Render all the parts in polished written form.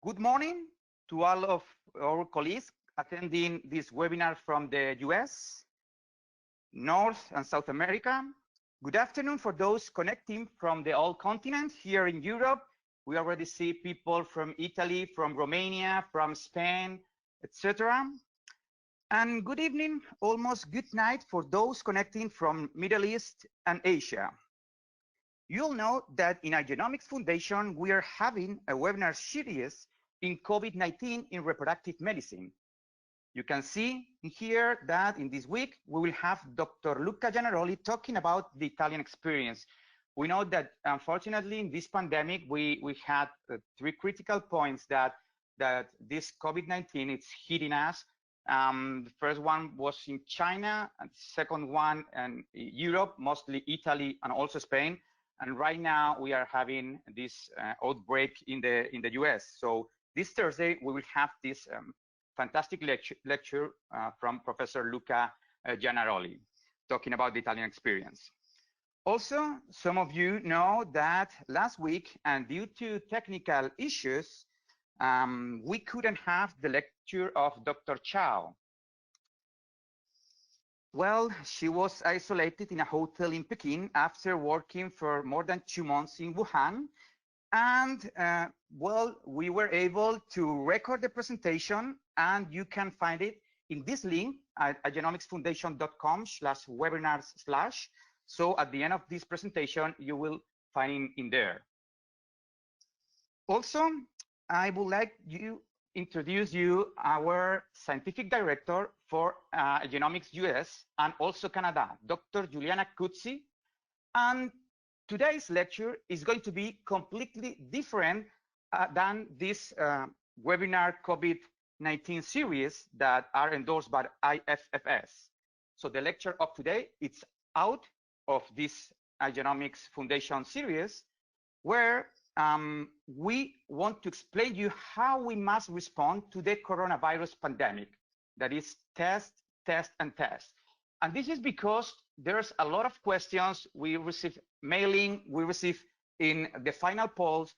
Good morning to all of our colleagues attending this webinar from the US, North and South America. Good afternoon for those connecting from the old continent here in Europe. We already see people from Italy, from Romania, from Spain, etc. And good evening, almost good night for those connecting from Middle East and Asia. You'll know that in Igenomix Foundation, we are having a webinar series in COVID-19 in reproductive medicine. You can see here that in this week, we will have Dr. Luca Gianaroli talking about the Italian experience. We know that unfortunately in this pandemic, we had three critical points that this COVID-19 is hitting us. The first one was in China, and second one in Europe, mostly Italy and also Spain. And right now we are having this outbreak in the US. So this Thursday we will have this fantastic lecture from Professor Luca Gianaroli talking about the Italian experience. Also, some of you know that last week, and due to technical issues, we couldn't have the lecture of Dr. Chow. Well, she was isolated in a hotel in Peking after working for more than 2 months in Wuhan. And well, we were able to record the presentation, and you can find it in this link at igenomixfoundation.com/webinars/. So at the end of this presentation, you will find it in there. Also, I would like to introduce you our scientific director for Igenomix US and also Canada, Dr. Juliana Cuzzi. And today's lecture is going to be completely different than this webinar COVID-19 series that are endorsed by IFFS. So the lecture of today, it's out of this Igenomix Foundation series, where we want to explain to you how we must respond to the coronavirus pandemic. That is test, test, and test. And this is because there's a lot of questions we receive mailing, we receive in the final polls.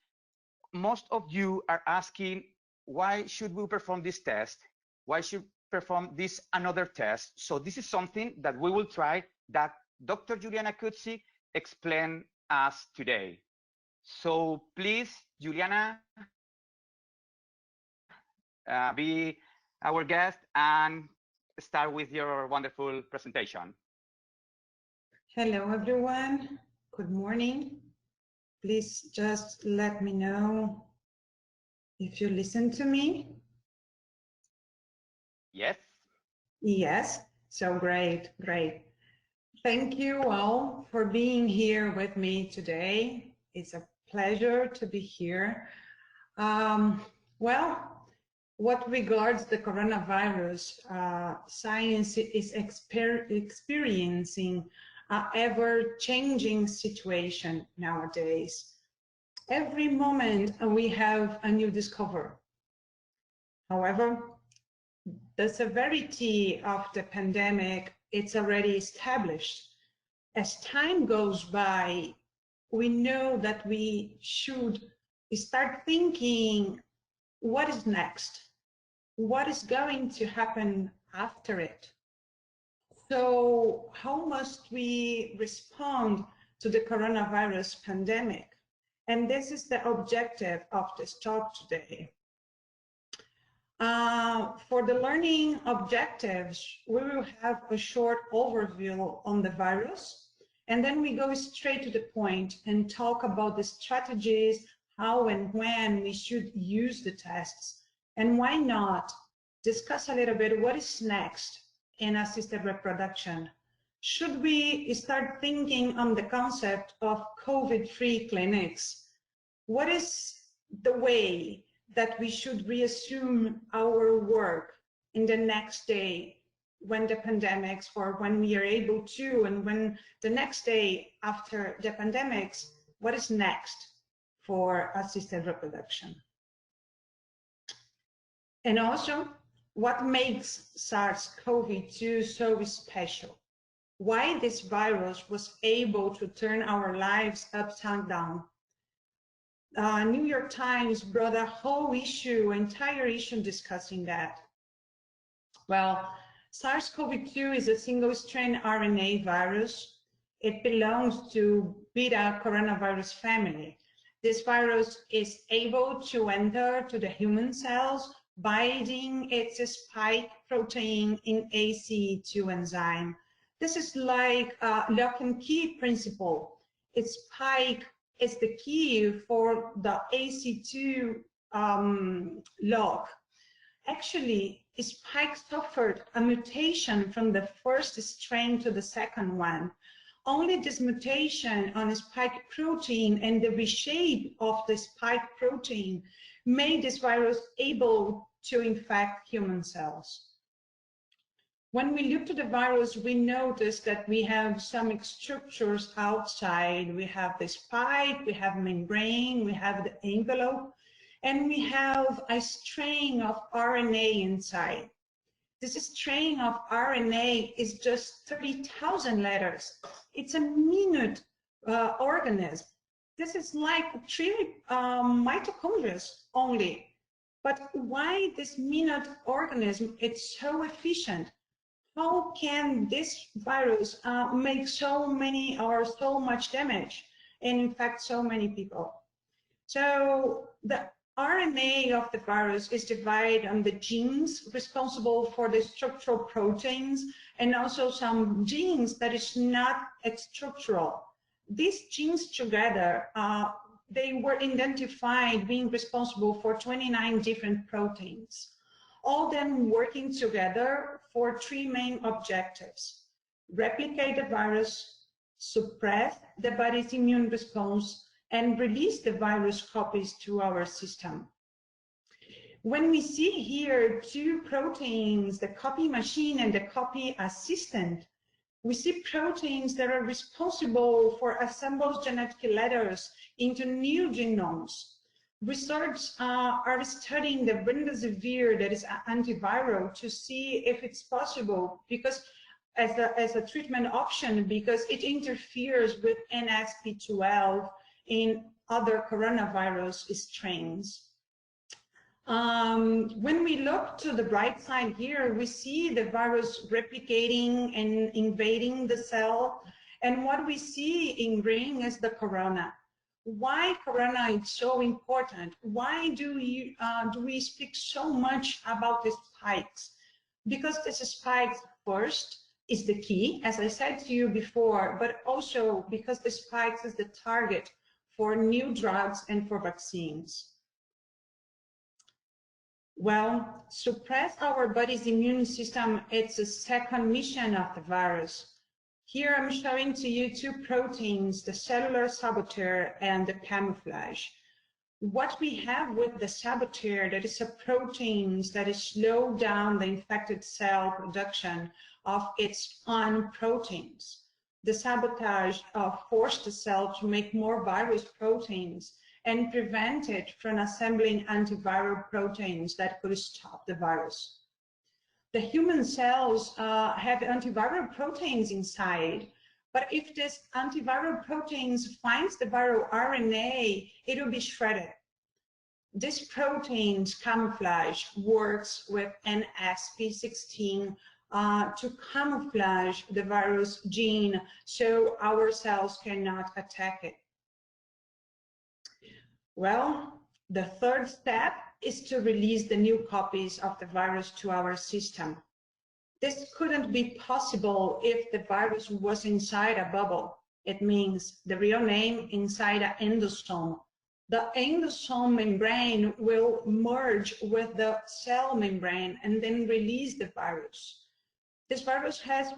Most of you are asking, why should we perform this test? Why should we perform this another test? So this is something that we will try that Dr. Juliana Cuzzi explain us today. So please, Juliana, be our guest and start with your wonderful presentation. Hello, everyone. Good morning. Please just let me know if you listen to me. Yes. Yes. So great, great. Thank you all for being here with me today. It's a pleasure to be here. Well, what regards the coronavirus, science is experiencing an ever-changing situation nowadays. Every moment we have a new discovery. However, the severity of the pandemic, it's already established. As time goes by, we know that we should start thinking, what is next? What is going to happen after it? So how must we respond to the coronavirus pandemic? And this is the objective of this talk today. For the learning objectives, we will have a short overview on the virus, and then we go straight to the point and talk about the strategies, how and when we should use the tests, and why not discuss a little bit what is next in assisted reproduction. Should we start thinking on the concept of COVID-free clinics? What is the way that we should reassume our work in the next day when the pandemics, or when we are able to, and when the next day after the pandemics, what is next for assisted reproduction? And also, what makes SARS-CoV-2 so special? Why this virus was able to turn our lives upside down? New York Times brought a whole issue, entire issue discussing that. Well, SARS-CoV-2 is a single-strand RNA virus. It belongs to beta coronavirus family. This virus is able to enter to the human cells, binding its spike protein in ACE2 enzyme. This is like a lock and key principle. Its spike is the key for the ACE2 lock. Actually, spike suffered a mutation from the first strain to the second one. Only this mutation on spike protein and the reshape of the spike protein made this virus able to infect human cells. When we look to the virus, we notice that we have some structures outside. We have the spike, we have membrane, we have the envelope, and we have a string of RNA inside. This string of RNA is just 30,000 letters. It's a minute organism. This is like 3 mitochondria only. But why this minute organism? It's so efficient. How can this virus make so many or so much damage and infect so many people? So the RNA of the virus is divided on the genes responsible for the structural proteins and also some genes that is not structural. These genes together, they were identified being responsible for 29 different proteins, all them working together for 3 main objectives: replicate the virus, suppress the body's immune response, and release the virus copies to our system. When we see here 2 proteins, the copy machine and the copy assistant, we see proteins that are responsible for assembling genetic letters into new genomes. Research are studying the remdesivir, that is antiviral, to see if it's possible because as a treatment option, because it interferes with NSP12 in other coronavirus strains. When we look to the right side here, we see the virus replicating and invading the cell. And what we see in green is the corona. Why corona is so important? Why do we speak so much about the spikes? Because this spikes first is the key, as I said to you before, but also because the spikes is the target for new drugs and for vaccines. Well, suppress our body's immune system, it's a second mission of the virus. Here I'm showing to you 2 proteins, the cellular saboteur and the camouflage. What we have with the saboteur, that is a protein that is slow down the infected cell production of its own proteins. The sabotage forced the cell to make more virus proteins and prevent it from assembling antiviral proteins that could stop the virus. The human cells have antiviral proteins inside, but if this antiviral proteins finds the viral RNA, it will be shredded. This protein's camouflage works with NSP16 to camouflage the virus gene so our cells cannot attack it. Well, the third step is to release the new copies of the virus to our system. This couldn't be possible if the virus was inside a bubble. It means the real name inside an endosome. The endosome membrane will merge with the cell membrane and then release the virus. This virus has,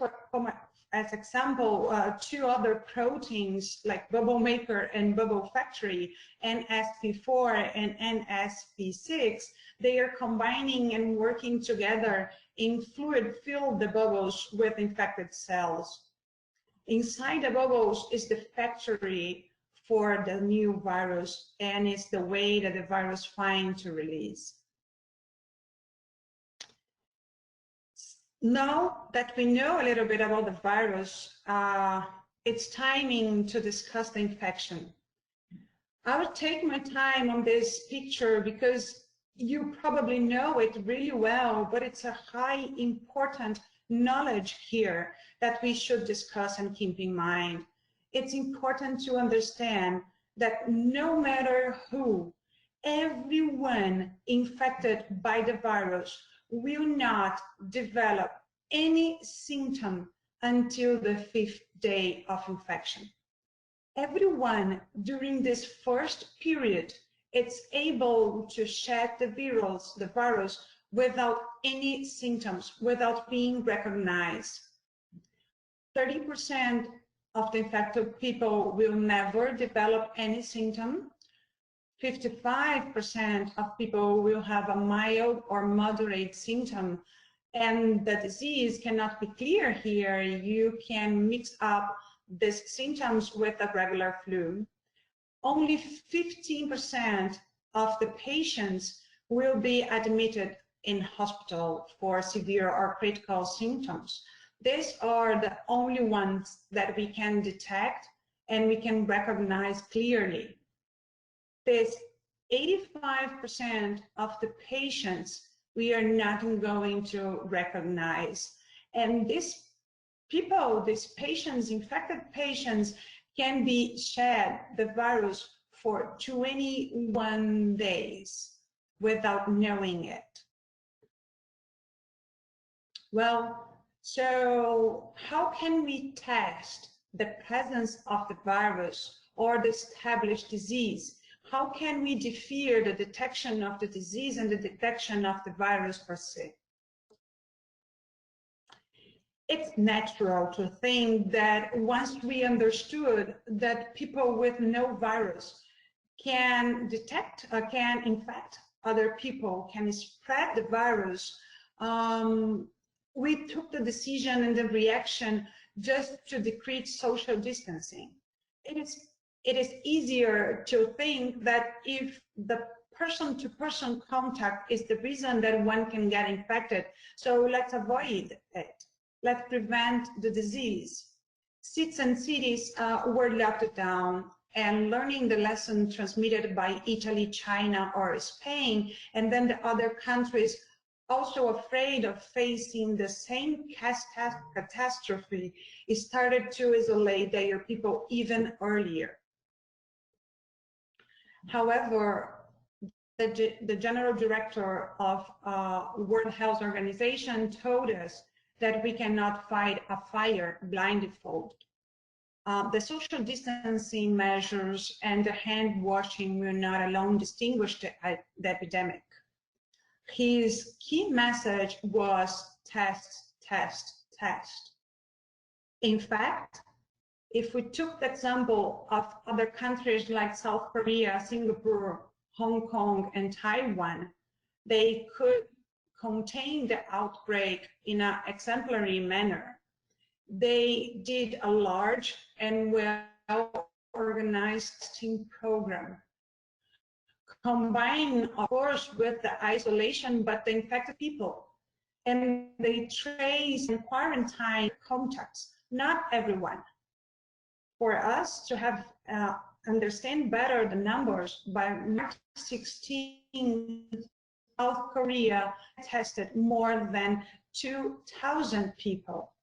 as example, 2 other proteins like bubble maker and bubble factory, NSP4 and NSP6. They are combining and working together in fluid-filled the bubbles with infected cells. Inside the bubbles is the factory for the new virus, and it's the way that the virus finds to release. Now that we know a little bit about the virus, it's timing to discuss the infection. I will take my time on this picture because you probably know it really well, but it's a high important knowledge here that we should discuss and keep in mind. It's important to understand that no matter who, everyone infected by the virus will not develop any symptom until the 5th day of infection. Everyone during this first period is able to shed the virus without any symptoms, without being recognized. 30% of the infected people will never develop any symptom. 55% of people will have a mild or moderate symptom, and the disease cannot be clear here. You can mix up these symptoms with a regular flu. Only 15% of the patients will be admitted in hospital for severe or critical symptoms. These are the only ones that we can detect and we can recognize clearly. This 85% of the patients we are not going to recognize. And these people, these patients, infected patients, can be shed the virus for 21 days without knowing it. Well, so how can we test the presence of the virus or the established disease? How can we defer the detection of the disease and the detection of the virus per se? It's natural to think that once we understood that people with no virus can detect, can infect other people, can spread the virus, we took the decision and the reaction just to decrease social distancing. It is easier to think that if the person-to-person contact is the reason that one can get infected, so let's avoid it. Let's prevent the disease. States and cities were locked down, and learning the lesson transmitted by Italy, China, or Spain, and then the other countries also afraid of facing the same catastrophe, started to isolate their people even earlier. However, the general director of World Health Organization told us that we cannot fight a fire blindfold. The social distancing measures and the hand washing will not alone distinguish the epidemic. His key message was test, test, test. In fact, if we took the example of other countries like South Korea, Singapore, Hong Kong, and Taiwan, they could contain the outbreak in an exemplary manner. They did a large and well-organized testing program, combined, of course, with the isolation, but the infected people. And they trace and quarantine contacts, not everyone. For us to have understand better the numbers, by March 16, South Korea tested more than 2,000 people.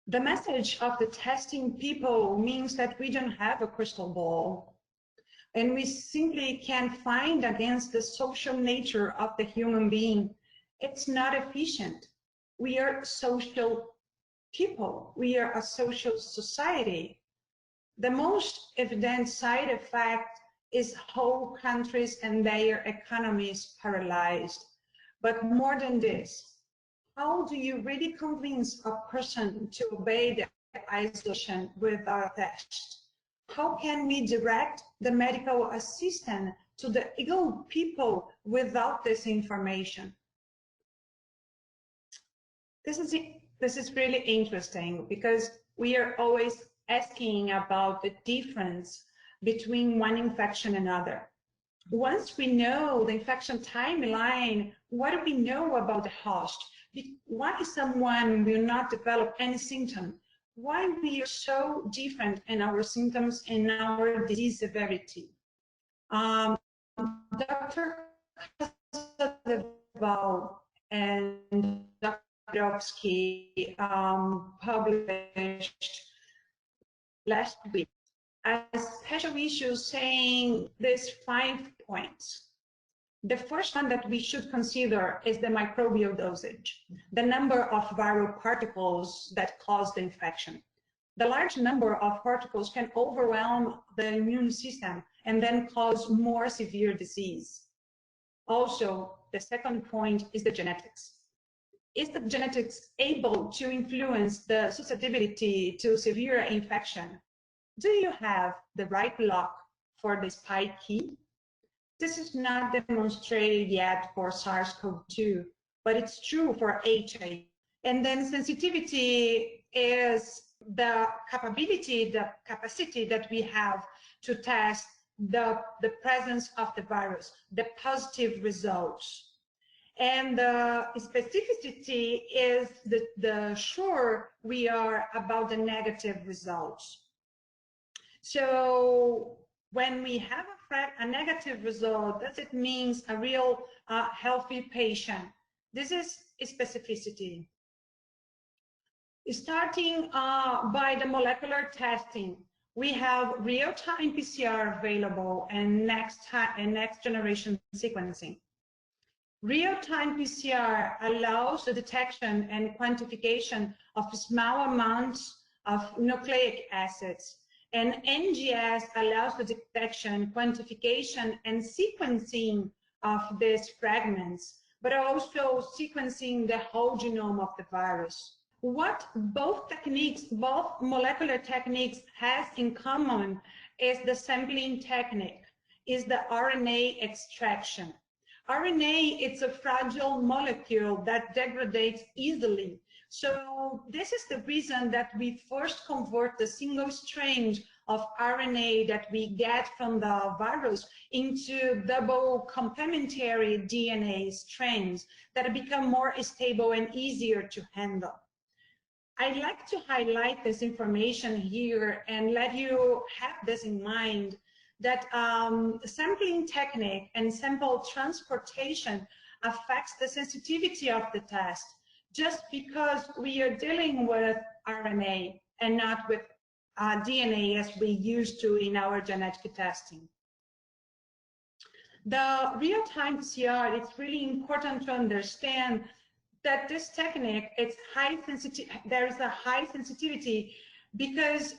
The message of the testing people means that we don't have a crystal ball, and we simply can't find against the social nature of the human being. It's not efficient. We are social people. We are a social society. The most evident side effect is whole countries and their economies paralyzed. But more than this, how do you really convince a person to obey the isolation without a test? How can we direct the medical assistant to the ill people without this information? This is really interesting because we are always asking about the difference between one infection and another. Once we know the infection timeline, what do we know about the host? Why someone will not develop any symptom? why we are so different in our symptoms and our disease severity. Dr. Kazadeval and Dr. Dabrowski published last week a special issue saying there's 5 points. The first one that we should consider is the microbial dosage, the number of viral particles that cause the infection. The large number of particles can overwhelm the immune system and then cause more severe disease. Also, the second point is the genetics. Is the genetics able to influence the susceptibility to severe infection? Do you have the right lock for the spike key? This is not demonstrated yet for SARS-CoV-2, but it's true for HIV. And then sensitivity is the capacity that we have to test the presence of the virus, the positive results. And the specificity is the sure we are about the negative results. So when we have a negative result, does it mean a real healthy patient? This is specificity. Starting by the molecular testing, we have real-time PCR available and next generation sequencing. Real-time PCR allows the detection and quantification of small amounts of nucleic acids, and NGS allows the detection, quantification, and sequencing of these fragments, but also sequencing the whole genome of the virus. What both molecular techniques has in common is the sampling technique, is the RNA extraction. RNA, it's a fragile molecule that degrades easily. So this is the reason that we first convert the single strand of RNA that we get from the virus into double complementary DNA strands that become more stable and easier to handle. I'd like to highlight this information here and let you have this in mind, that sampling technique and sample transportation affects the sensitivity of the test, just because we are dealing with RNA and not with DNA as we used to in our genetic testing. The real-time PCR, it's really important to understand that this technique, it's there is a high sensitivity because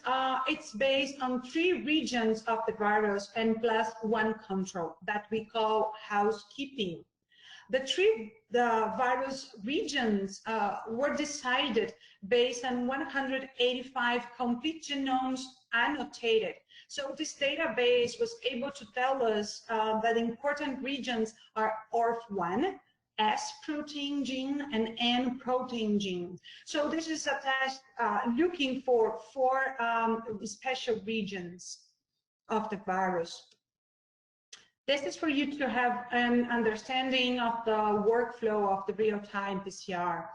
it's based on 3 regions of the virus and plus 1 control that we call housekeeping. The virus regions were decided based on 185 complete genomes annotated. So this database was able to tell us that important regions are ORF1, S protein gene, and N protein gene. So this is a test looking for 4 special regions of the virus. This is for you to have an understanding of the workflow of the real-time PCR.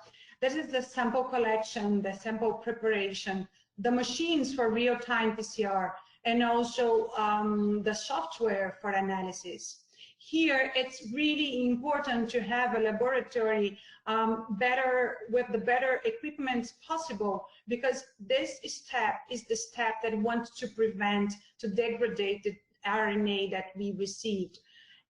This is the sample collection, the sample preparation, the machines for real-time PCR, and also the software for analysis. Here, it's really important to have a laboratory with the better equipment possible, because this step is the step that wants to prevent to degrade the RNA that we received.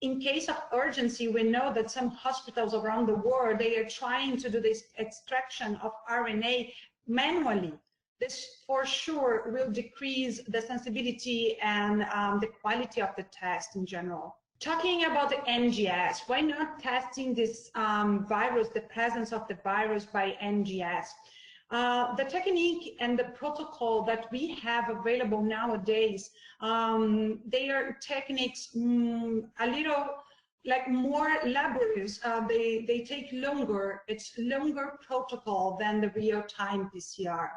In case of urgency, we know that some hospitals around the world, they are trying to do this extraction of RNA manually. This for sure will decrease the sensitivity and the quality of the test in general. Talking about the NGS, why not testing this virus, the presence of the virus by NGS? The technique and the protocol that we have available nowadays, they are techniques a little like more laborious. They take longer. It's longer protocol than the real-time PCR.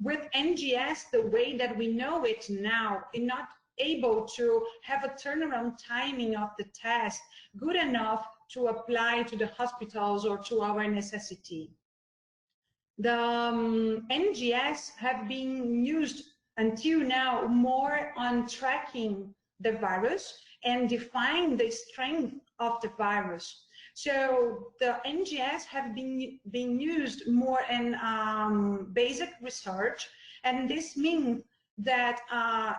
With NGS, the way that we know it now, we're not able to have a turnaround timing of the test good enough to apply to the hospitals or to our necessity. The NGS have been used until now more on tracking the virus and define the strength of the virus. So the NGS have been used more in basic research, and this means that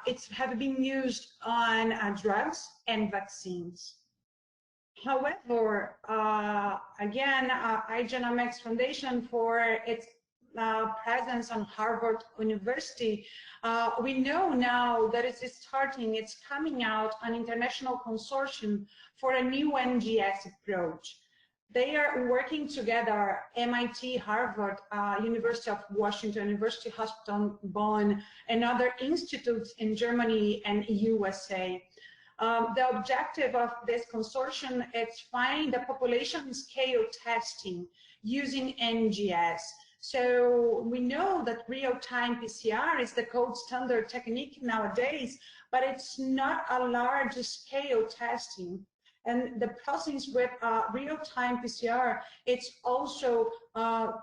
it's have been used on drugs and vaccines. However, again, Igenomix Foundation, for its presence on Harvard University, we know now that it's starting, it's coming out an international consortium for a new NGS approach. They are working together, MIT, Harvard, University of Washington, University Hospital Bonn, and other institutes in Germany and USA. The objective of this consortium is find the population scale testing using NGS. So we know that real-time PCR is the gold standard technique nowadays, but it's not a large scale testing. And the process with real-time PCR, it's also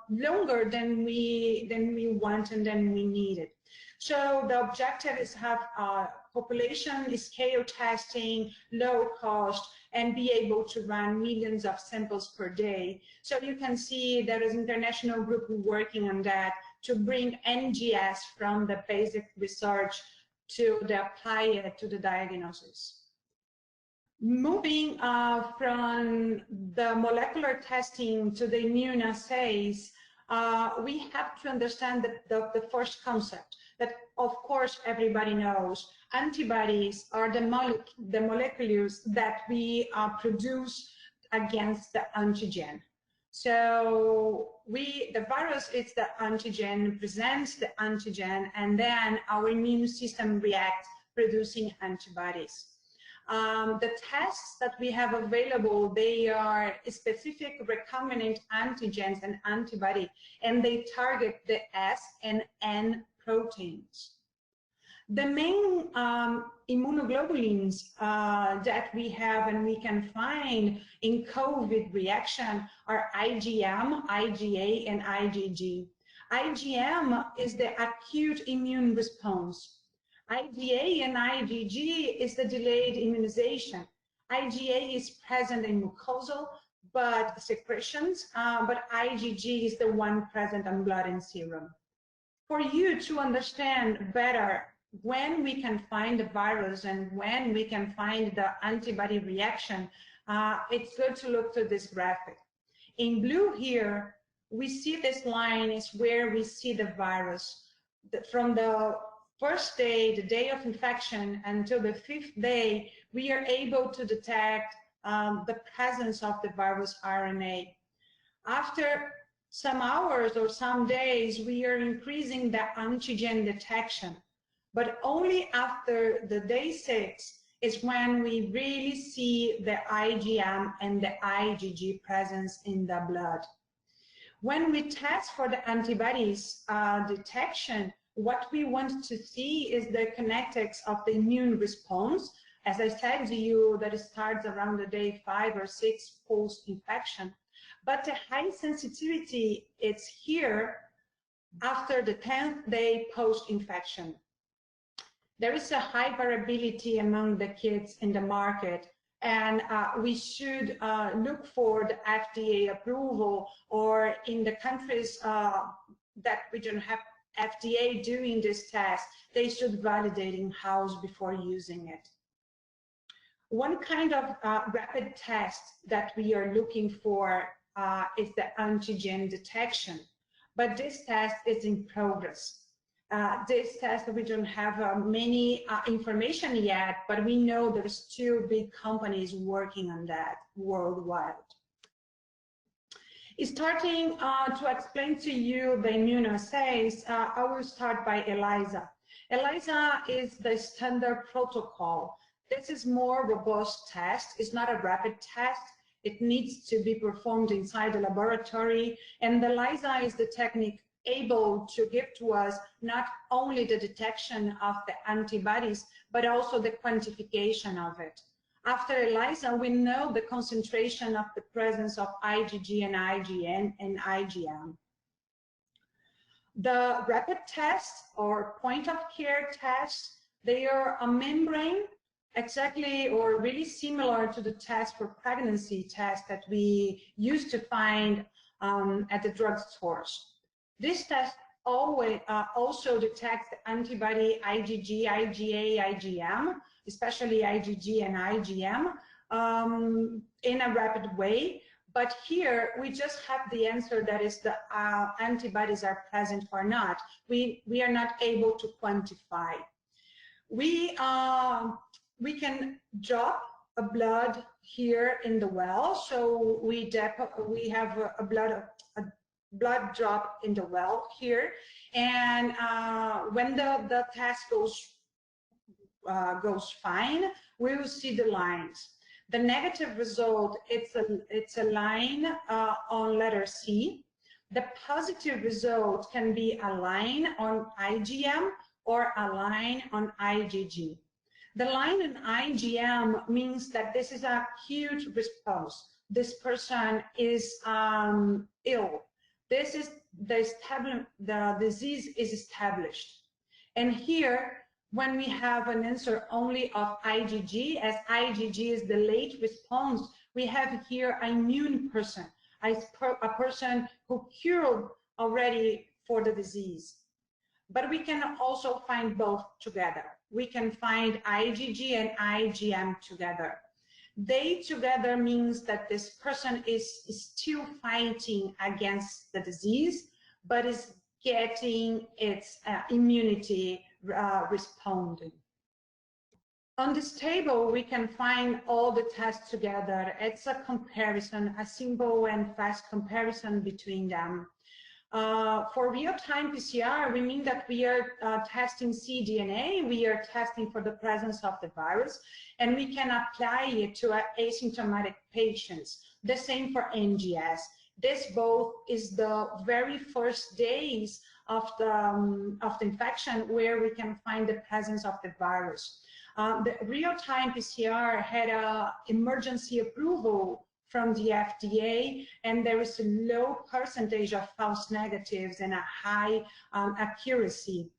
longer than we want and than we needed. So the objective is have population scale testing, low cost, and be able to run millions of samples per day. So you can see there is an international group working on that to bring NGS from the basic research to the apply it to the diagnosis. Moving from the molecular testing to the immunoassays, we have to understand the first concept that, of course, everybody knows. Antibodies are the molecules that we produce against the antigen. So the virus is the antigen, presents the antigen, and then our immune system reacts, producing antibodies. The tests that we have available, they are specific recombinant antigens and antibody, and they target the S and N proteins. The main immunoglobulins that we have and we can find in COVID reaction are IgM, IgA, and IgG. IgM is the acute immune response. IgA and IgG is the delayed immunization. IgA is present in mucosal but secretions, but IgG is the one present in blood and serum. For you to understand better when we can find the virus and when we can find the antibody reaction, it's good to look to this graphic. In blue here, we see this line is where we see the virus. From the first day, the day of infection, until the 5th day, we are able to detect the presence of the virus RNA. After some hours or some days, we are increasing the antigen detection. But only after the day 6 is when we really see the IgM and the IgG presence in the blood. When we test for the antibodies detection, what we want to see is the kinetics of the immune response. As I said to you, that it starts around the day 5 or 6 post-infection. But the high sensitivity is here after the 10th day post-infection. There is a high variability among the kits in the market, and we should look for the FDA approval, or in the countries that we don't have FDA doing this test, they should validate in-house before using it. One kind of rapid test that we are looking for is the antigen detection, but this test is in progress. This test, we don't have many information yet, but we know there's 2 big companies working on that worldwide. Starting to explain to you the immunoassays, I will start by ELISA. ELISA is the standard protocol. This is more robust test. It's not a rapid test. It needs to be performed inside the laboratory, and the ELISA is the technique able to give to us not only the detection of the antibodies, but also the quantification of it. After ELISA, we know the concentration of the presence of IgG and IgN and IgM. The rapid tests or point of care tests, they are a membrane exactly or really similar to the test for pregnancy test that we used to find at the drugstores. This test always also detects the antibody IgG, IgA, IgM, especially IgG and IgM in a rapid way. But here we just have the answer that is the antibodies are present or not. We are not able to quantify. We can drop a blood here in the well. So we have a blood drop in the well here, and when the test goes fine, we will see the lines. The negative result, it's a line on letter C. The positive result can be a line on IgM or a line on IgG. The line in IgM means that this is a huge response. This person is ill. This is the disease is established. And here, when we have an answer only of IgG, as IgG is the late response, we have here an immune person, a person who cured already for the disease. But we can also find both together. We can find IgG and IgM together. They together means that this person is still fighting against the disease, but is getting its immunity responding. On this table, we can find all the tests together. It's a comparison, a simple and fast comparison between them. For real-time PCR, we mean that we are testing cDNA, we are testing for the presence of the virus, and we can apply it to asymptomatic patients. The same for NGS. This both is the very first days of the infection where we can find the presence of the virus. The real-time PCR had an emergency approval from the FDA, and there is a low percentage of false negatives and a high accuracy.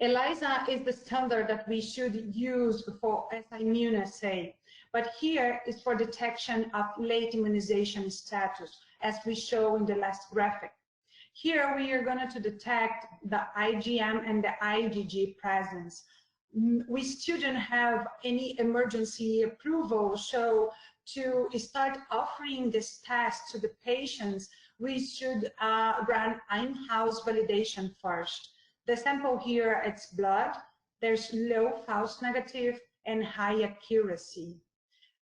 ELISA is the standard that we should use for immunoassay, but here is for detection of late immunization status, as we show in the last graphic. Here we are going to detect the IgM and the IgG presence. We still don't have any emergency approval, so to start offering this test to the patients, we should run in-house validation first. The sample here, it's blood. There's low false negative and high accuracy.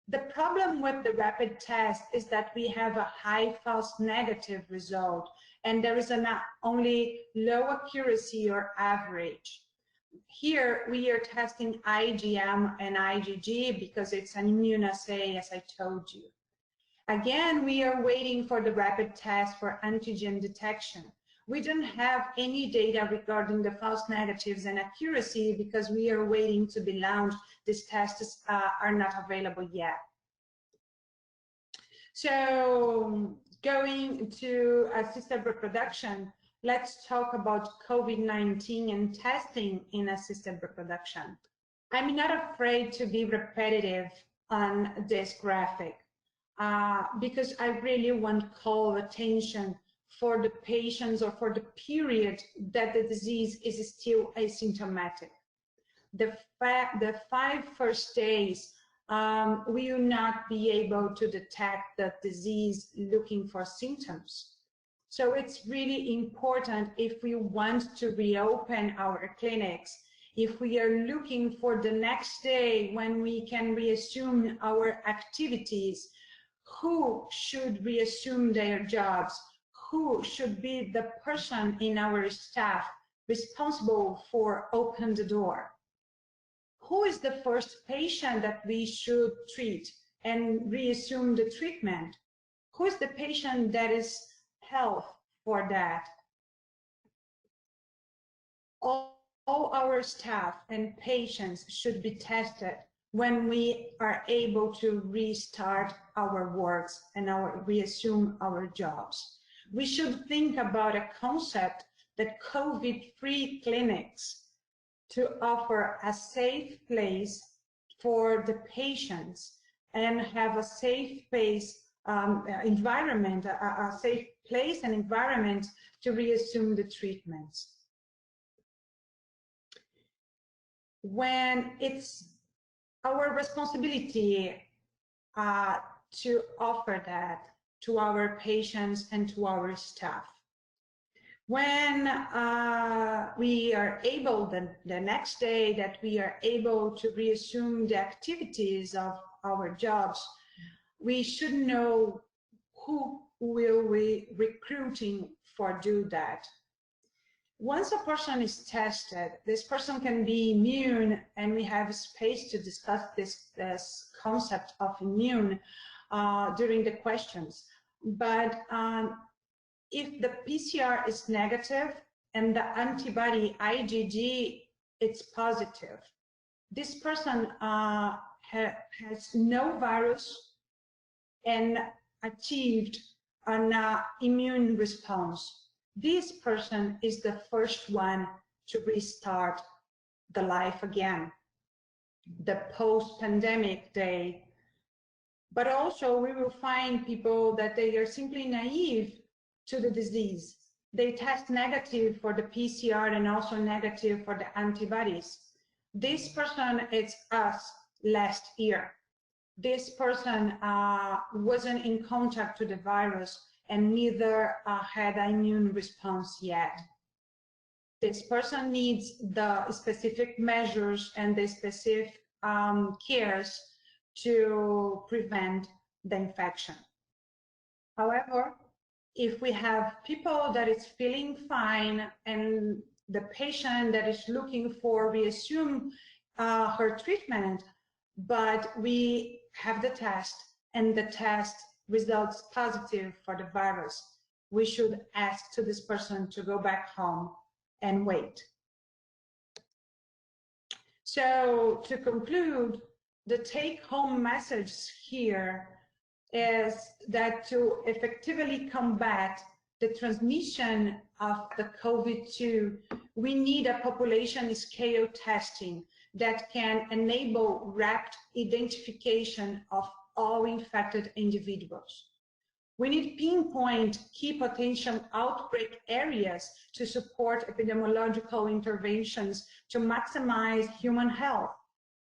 The problem with the rapid test is that we have a high false negative result, and there is only low accuracy or average. Here we are testing IgM and IgG because it's an immunoassay, as I told you. Again, we are waiting for the rapid test for antigen detection. We don't have any data regarding the false negatives and accuracy because we are waiting to be launched. These tests are not available yet. So going to assisted reproduction, let's talk about COVID-19 and testing in assisted reproduction. I'm not afraid to be repetitive on this graphic because I really want to call attention for the patients or for the period that the disease is still asymptomatic. The 5 first days, we will not be able to detect the disease looking for symptoms. So it's really important if we want to reopen our clinics, if we are looking for the next day when we can reassume our activities, who should reassume their jobs? Who should be the person in our staff responsible for open the door? Who is the first patient that we should treat and reassume the treatment? Who is the patient that is health for that? All our staff and patients should be tested when we are able to restart our works and reassume our jobs. We should think about a concept the COVID-free clinics to offer a safe place for the patients and have a safe place, environment, a safe place and environment to reassume the treatments. When it's our responsibility to offer that to our patients and to our staff. When we are able, the next day that we are able to reassume the activities of our jobs, we should know who will we recruiting for do that. Once a person is tested, this person can be immune, and we have space to discuss this concept of immune during the questions. But if the PCR is negative and the antibody IgG is positive, this person has no virus and achieved an immune response. This person is the first one to restart the life again, the post-pandemic day. But also we will find people that they are simply naive to the disease. They test negative for the PCR and also negative for the antibodies. This person is us last year. This person wasn't in contact with the virus and neither had an immune response yet. This person needs the specific measures and the specific cares to prevent the infection. However, if we have people that is feeling fine and the patient that is looking for reassume her treatment, but we have the test and the test results positive for the virus, we should ask to this person to go back home and wait. So to conclude, the take-home message here is that to effectively combat the transmission of the COVID-2, we need a population scale testing that can enable rapid identification of all infected individuals. We need pinpoint key potential outbreak areas to support epidemiological interventions to maximize human health,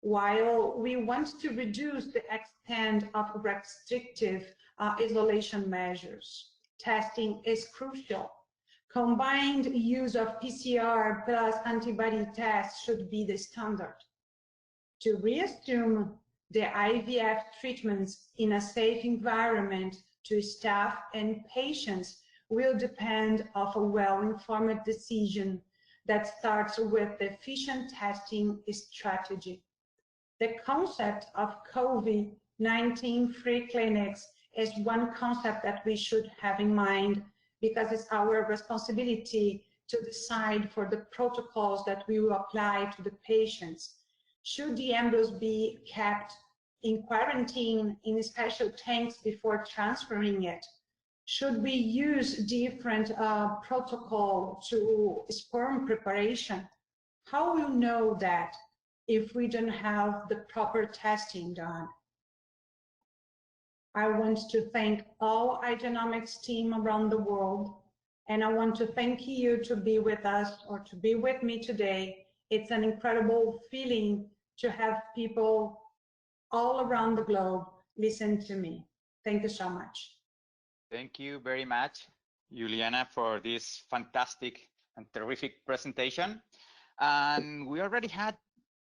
while we want to reduce the extent of restrictive isolation measures. Testing is crucial. Combined use of PCR plus antibody tests should be the standard. To reassume the IVF treatments in a safe environment to staff and patients will depend on a well-informed decision that starts with the efficient testing strategy. The concept of COVID-19 free clinics is one concept that we should have in mind, because it's our responsibility to decide for the protocols that we will apply to the patients. Should the embryos be kept in quarantine in special tanks before transferring it? Should we use different protocol to sperm preparation? How will we know that if we don't have the proper testing done? I want to thank all Igenomix team around the world, and I want to thank you to be with us or to be with me today. It's an incredible feeling to have people all around the globe listen to me. Thank you so much. Thank you very much, Juliana, for this fantastic and terrific presentation. And we already had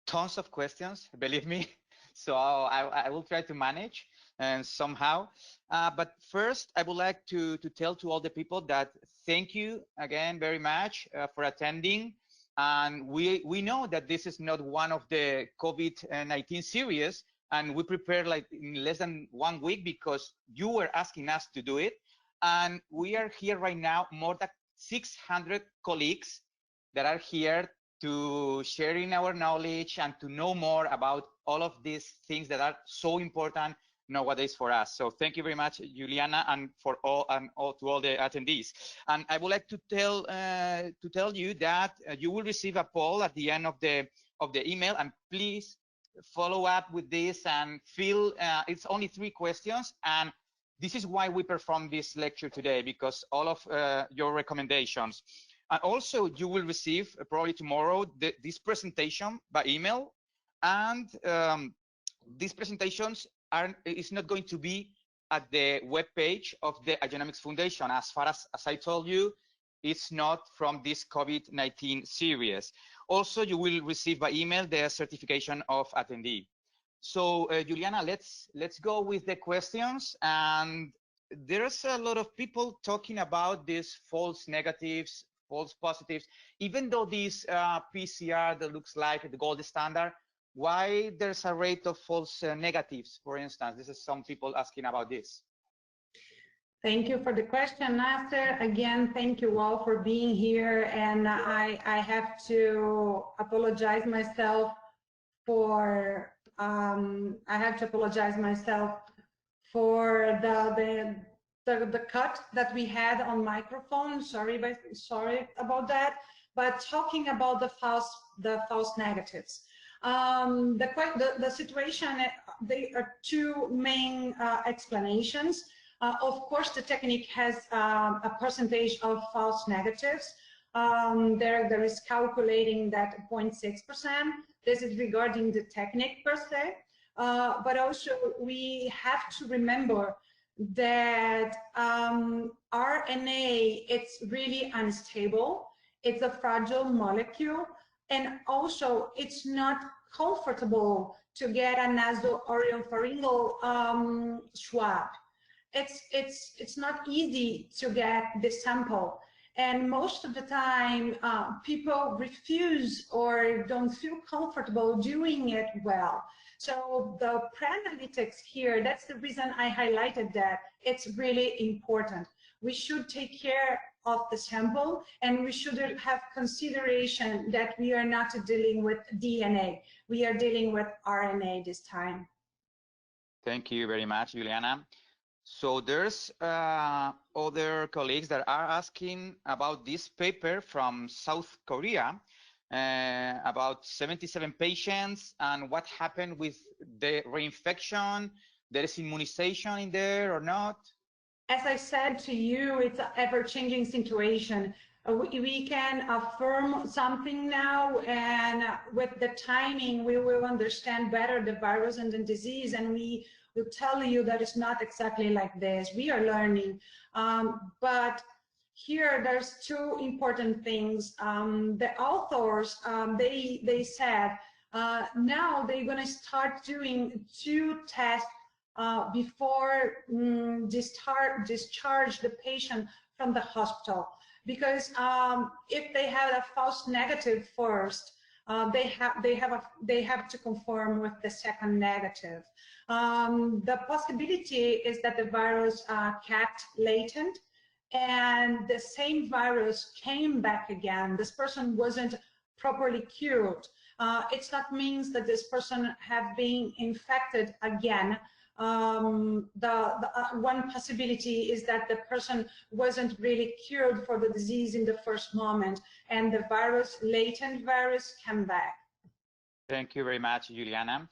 tons of questions, believe me. So I will try to manage and somehow. But first, I would like to tell to all the people that thank you again very much for attending. And we know that this is not one of the COVID-19 series, and we prepared like in less than 1 week because you were asking us to do it. And we are here right now, more than 600 colleagues that are here to sharing our knowledge and to know more about all of these things that are so important nowadays for us. So thank you very much, Juliana, and for all to all the attendees. And I would like to tell you that you will receive a poll at the end of the email, and please follow up with this and fill. It's only 3 questions, and this is why we perform this lecture today, because all of your recommendations. And also, you will receive probably tomorrow this presentation by email, and these presentations is not going to be at the web page of the Igenomix Foundation. As far as I told you, it's not from this COVID-19 series. Also, you will receive by email the certification of attendee. So, Juliana, let's go with the questions. And there's a lot of people talking about these false negatives, false positives, even though this PCR that looks like the gold standard. Why there's a rate of false negatives, for instance? This is some people asking about this. Thank you for the question, Nasser. Again, thank you all for being here. And I have to apologize myself for the cut that we had on microphone. Sorry about that. But talking about the false negatives. The situation, there are 2 main explanations. Of course, the technique has a percentage of false negatives. There is calculating that 0.6%. This is regarding the technique per se. But also, we have to remember that RNA, it's really unstable. It's a fragile molecule. And also, it's not comfortable to get a nasopharyngeal swab. It's not easy to get the sample. And most of the time, people refuse or don't feel comfortable doing it well. So the pre-analytics here, that's the reason I highlighted that. It's really important. We should take care of the sample, and we should have consideration that we are not dealing with DNA. We are dealing with RNA this time. Thank you very much, Juliana. So there's other colleagues that are asking about this paper from South Korea about 77 patients and what happened with the reinfection. There is immunization in there or not? As I said to you, it's an ever-changing situation. We can affirm something now, and with the timing, we will understand better the virus and the disease, and we will tell you that it's not exactly like this. We are learning. But here, there's 2 important things. The authors, they said, now they're going to start doing 2 tests before discharge the patient from the hospital, because if they had a false negative first, they have to conform with the second negative. The possibility is that the virus kept latent, and the same virus came back again. This person wasn't properly cured. It's not means that this person have been infected again. One possibility is that the person wasn't really cured for the disease in the first moment, and the latent virus came back. Thank you very much, Juliana.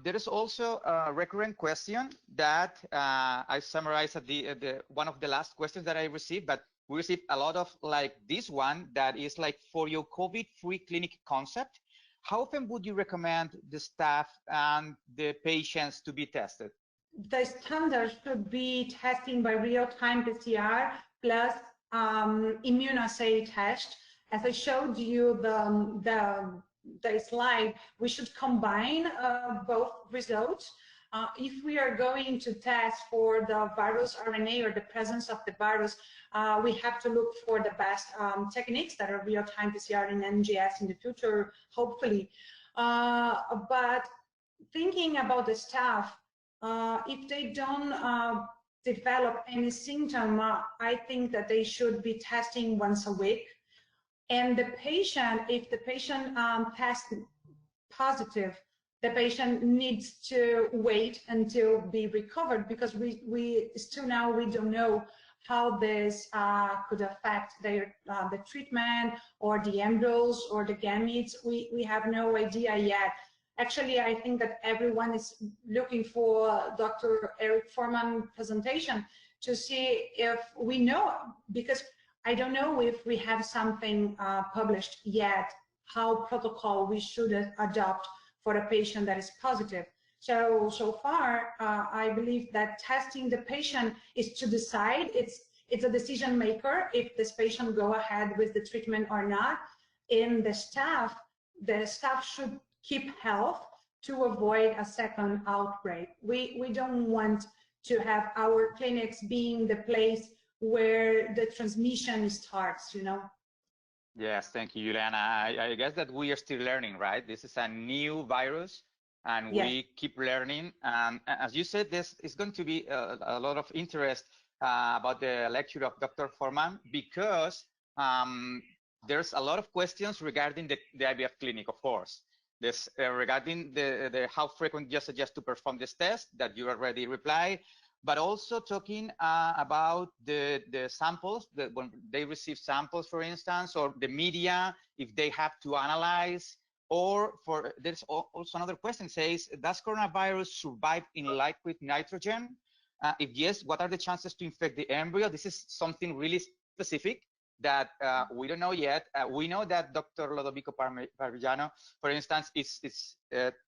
There is also a recurrent question that I summarized at one of the last questions that I received, but we received a lot of like this one that is like, for your COVID-free clinic concept, how often would you recommend the staff and the patients to be tested? The standard should be testing by real-time PCR plus immunoassay test. As I showed you the slide, we should combine both results. If we are going to test for the virus RNA or the presence of the virus, we have to look for the best techniques that are real-time PCR and NGS in the future, hopefully. But thinking about the staff, if they don't develop any symptom, I think that they should be testing once a week. And the patient, if the patient tests positive, the patient needs to wait until be recovered, because we still now we don't know how this could affect their the treatment or the embryos or the gametes. We have no idea yet. Actually, I think that everyone is looking for Dr. Eric Foreman presentation to see if we know, because I don't know if we have something published yet, how protocol we should adopt for a patient that is positive. So far, I believe that testing the patient is to decide. It's a decision maker if this patient go ahead with the treatment or not. In the staff should keep health to avoid a second outbreak. We don't want to have our clinics being the place where the transmission starts, you know. Yes, thank you, Juliana. I guess that we are still learning, right? This is a new virus, and Yes. we keep learning. And as you said, this is going to be a lot of interest about the lecture of Dr. Forman, because there's a lot of questions regarding the IVF clinic, of course. This regarding the how frequent you suggest to perform this test that you already replied, but also talking about the samples, that when they receive samples, for instance, or the media, if they have to analyze, or for, there's also another question says, does coronavirus survive in liquid nitrogen? If yes, what are the chances to infect the embryo? This is something really specific that we don't know yet. We know that Dr. Lodovico Parmigiano, for instance, is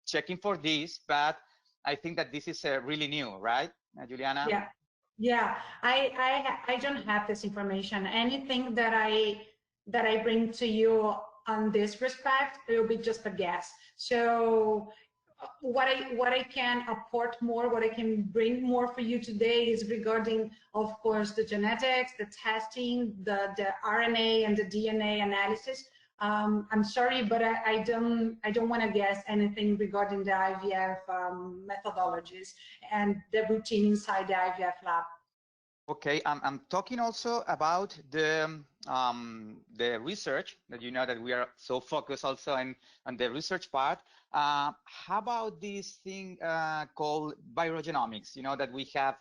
checking for this, but I think that this is really new, right, Juliana? Yeah, yeah. I don't have this information. Anything that I bring to you on this respect, it will be just a guess. So what I can apport more, what I can bring more for you today is regarding, of course, the genetics, the testing, the RNA and the DNA analysis. I'm sorry, but I don't want to guess anything regarding the IVF methodologies and the routine inside the IVF lab. Okay, I'm talking also about the research, that you know that we are so focused also on the research part. How about this thing called biogenomics? You know that we have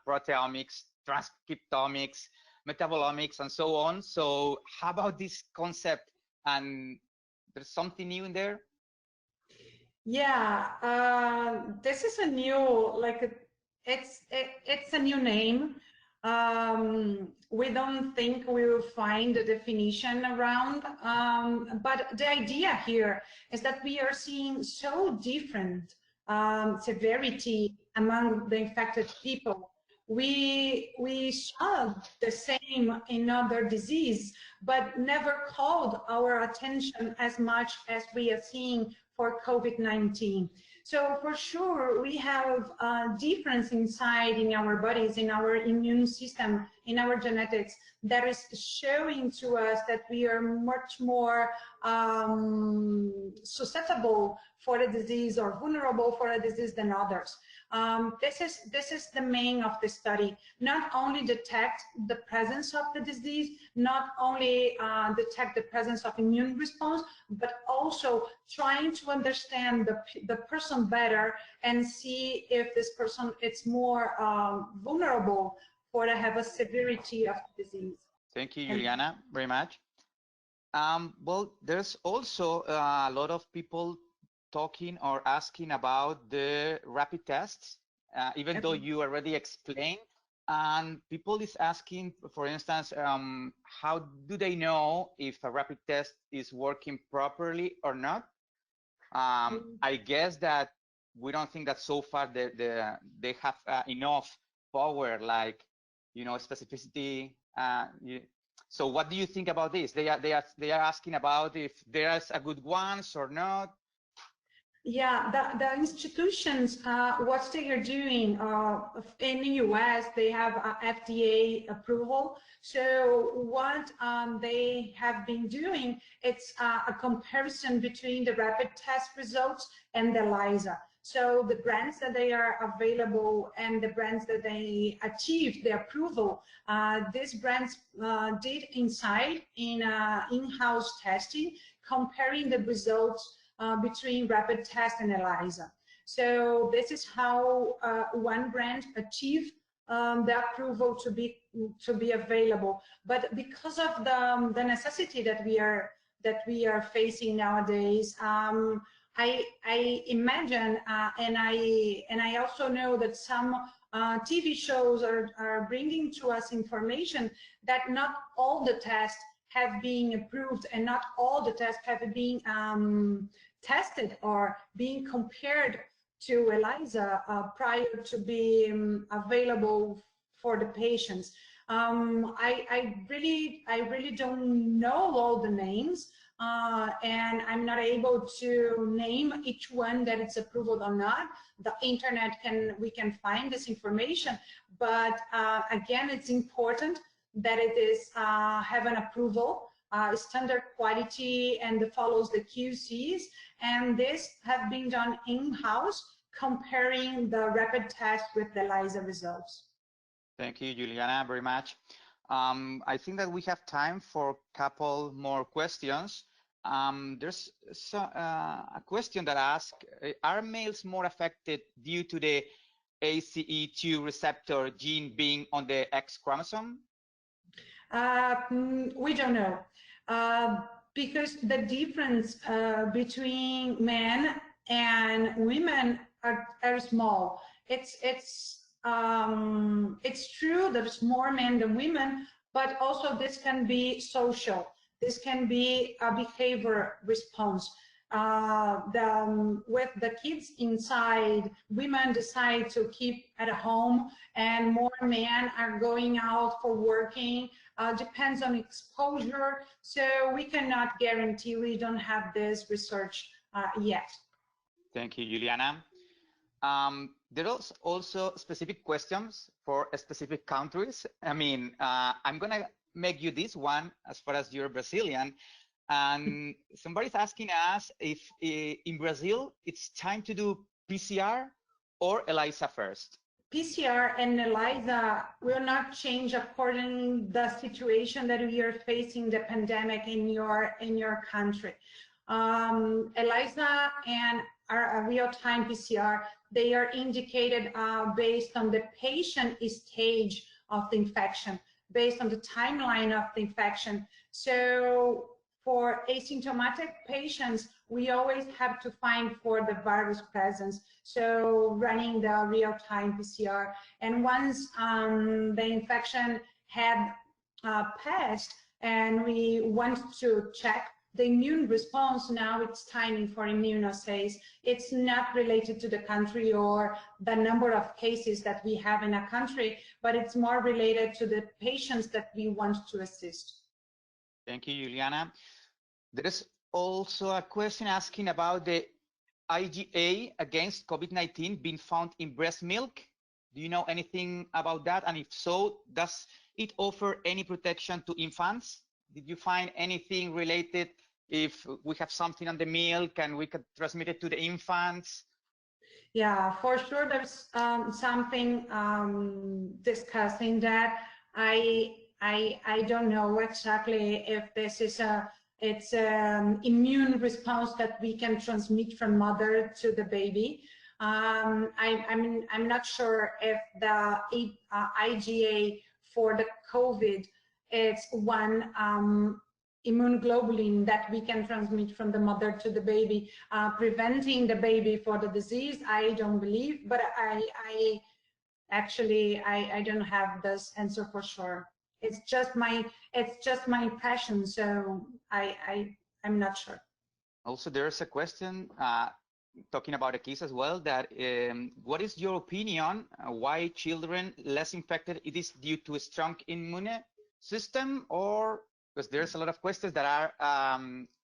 proteomics, transcriptomics, metabolomics, and so on. So how about this concept? And there's something new in there? Yeah, this is a new, it's a new name. We don't think we will find a definition around, but the idea here is that we are seeing so different severity among the infected people. We saw the same in other disease, but never called our attention as much as we are seeing for COVID-19. So for sure, we have a difference inside in our bodies, in our immune system, in our genetics, that is showing to us that we are much more susceptible for the disease or vulnerable for a disease than others. This is the main of the study. Not only detect the presence of the disease, not only detect the presence of immune response, but also trying to understand the person better and see if this person is more vulnerable for to have a severity of the disease. Thank you, Juliana, very much. Well, there's also a lot of people talking or asking about the rapid tests, even though you already explained. And people is asking, for instance, how do they know if a rapid test is working properly or not? I guess that we don't think that so far they have enough power, like, you know, specificity. So what do you think about this? They are asking about if there's a good ones or not. Yeah, the institutions, what they are doing in the US, they have FDA approval. So what they have been doing, it's a comparison between the rapid test results and the ELISA. So the brands that they are available and the brands that they achieved the approval, these brands did inside in in-house testing, comparing the results between rapid test and ELISA. So this is how one brand achieved the approval to be available. But because of the necessity that we are facing nowadays, I imagine and I also know that some TV shows are bringing to us information that not all the tests have been approved and not all the tests have been tested or being compared to ELISA prior to being available for the patients. I really don't know all the names, and I'm not able to name each one that it's approved or not. The internet we can find this information, but again, it's important that it is have an approval, standard quality, and follows the QCs, and this have been done in-house, comparing the rapid test with the ELISA results. Thank you, Juliana, very much. I think that we have time for a couple more questions. There's a question that asks, are males more affected due to the ACE2 receptor gene being on the X chromosome? We don't know. Because the difference between men and women are small. It's true there's more men than women, but also this can be social. This can be a behavior response. With the kids inside, women decide to keep at home, and more men are going out for working. Depends on exposure, so we cannot guarantee. We don't have this research yet. Thank you, Juliana. There are also specific questions for specific countries. I mean, I'm gonna make you this one as far as you're Brazilian. And somebody's asking us if in Brazil it's time to do PCR or ELISA first. PCR and ELISA will not change according to the situation that we are facing, the pandemic in your country. ELISA and our real-time PCR, they are indicated based on the patient stage of the infection, based on the timeline of the infection. So for asymptomatic patients, we always have to find for the virus presence, so running the real-time PCR. And once the infection had passed and we want to check the immune response, now it's timing for immunoassays. It's not related to the country or the number of cases that we have in a country, but it's more related to the patients that we want to assist. Thank you, Juliana. There is also a question asking about the IgA against COVID-19 being found in breast milk. Do you know anything about that? And if so, does it offer any protection to infants? Did you find anything related if we have something on the milk and we could transmit it to the infants? Yeah, for sure there's something discussing that. I don't know exactly if this is it's an immune response that we can transmit from mother to the baby. I'm not sure if the IgA for the COVID is one immune globulin that we can transmit from the mother to the baby, preventing the baby for the disease. I don't believe, but I don't have this answer for sure. It's just my impression, so I'm not sure. Also, there's a question talking about a case as well that what is your opinion why children less infected? It is due to a strong immune system, or because there's a lot of questions that are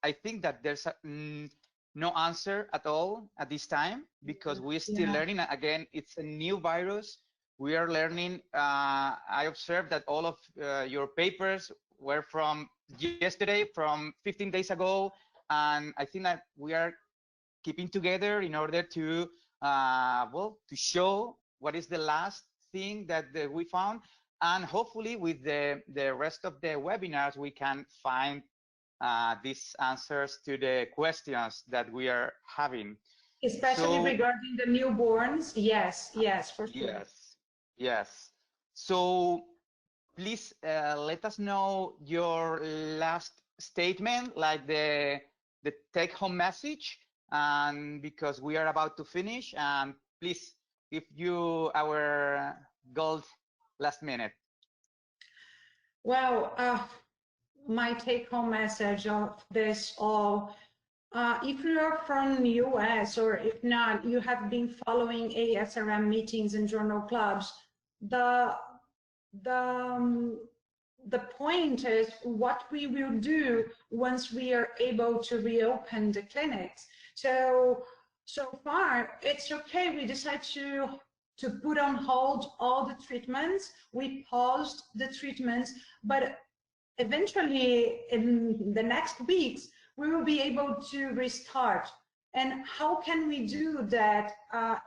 I think that there's no answer at all at this time, because we're still learning. Again, it's a new virus. We are learning. I observed that all of your papers were from yesterday, from 15 days ago, and I think that we are keeping together in order to to show what is the last thing that we found, and hopefully with the rest of the webinars we can find these answers to the questions that we are having. Especially regarding the newborns. Yes, yes, for sure. Yes, yes. So please let us know your last statement, like the take-home message, and because we are about to finish, and please give you our gold last minute. Well, my take-home message of this all, if you are from the US or if not, you have been following ASRM meetings and journal clubs, the the um, the point is what we will do once we are able to reopen the clinics. So far, it's okay. We decide to put on hold all the treatments. We paused the treatments, but eventually in the next weeks, we will be able to restart. And how can we do that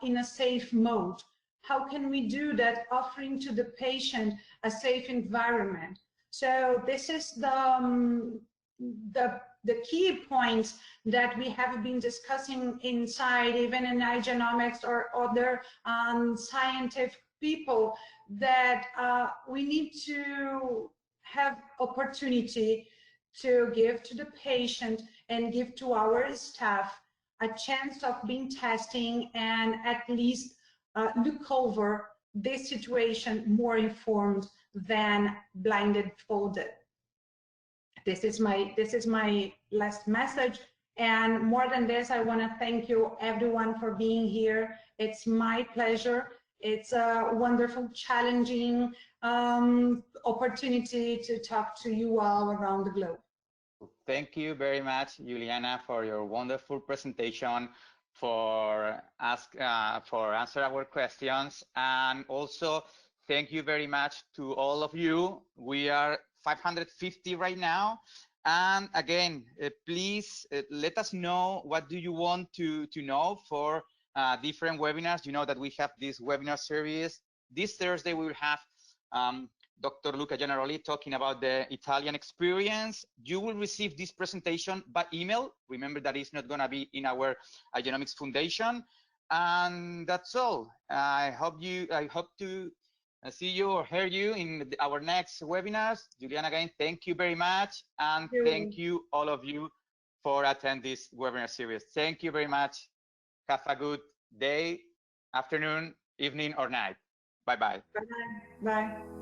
in a safe mode? How can we do that offering to the patient a safe environment? So this is the key points that we have been discussing inside, even in Igenomix or other scientific people, that we need to have opportunity to give to the patient and give to our staff a chance of being testing and at least look over this situation more informed than blinded folded. This is my last message. And more than this, I want to thank you everyone for being here. It's my pleasure. It's a wonderful, challenging opportunity to talk to you all around the globe. Thank you very much, Juliana, for your wonderful presentation, for answer our questions, and also thank you very much to all of you. We are 550 right now, and again, please let us know what do you want to know for different webinars. You know that we have this webinar series. This Thursday we will have Dr. Luca Generali talking about the Italian experience. You will receive this presentation by email. Remember that it's not going to be in our Igenomix Foundation. And that's all. I hope to see you or hear you in our next webinars. Juliana, again, thank you very much. And thank you all of you for attending this webinar series. Thank you very much. Have a good day, afternoon, evening, or night. Bye-bye. Bye. Bye.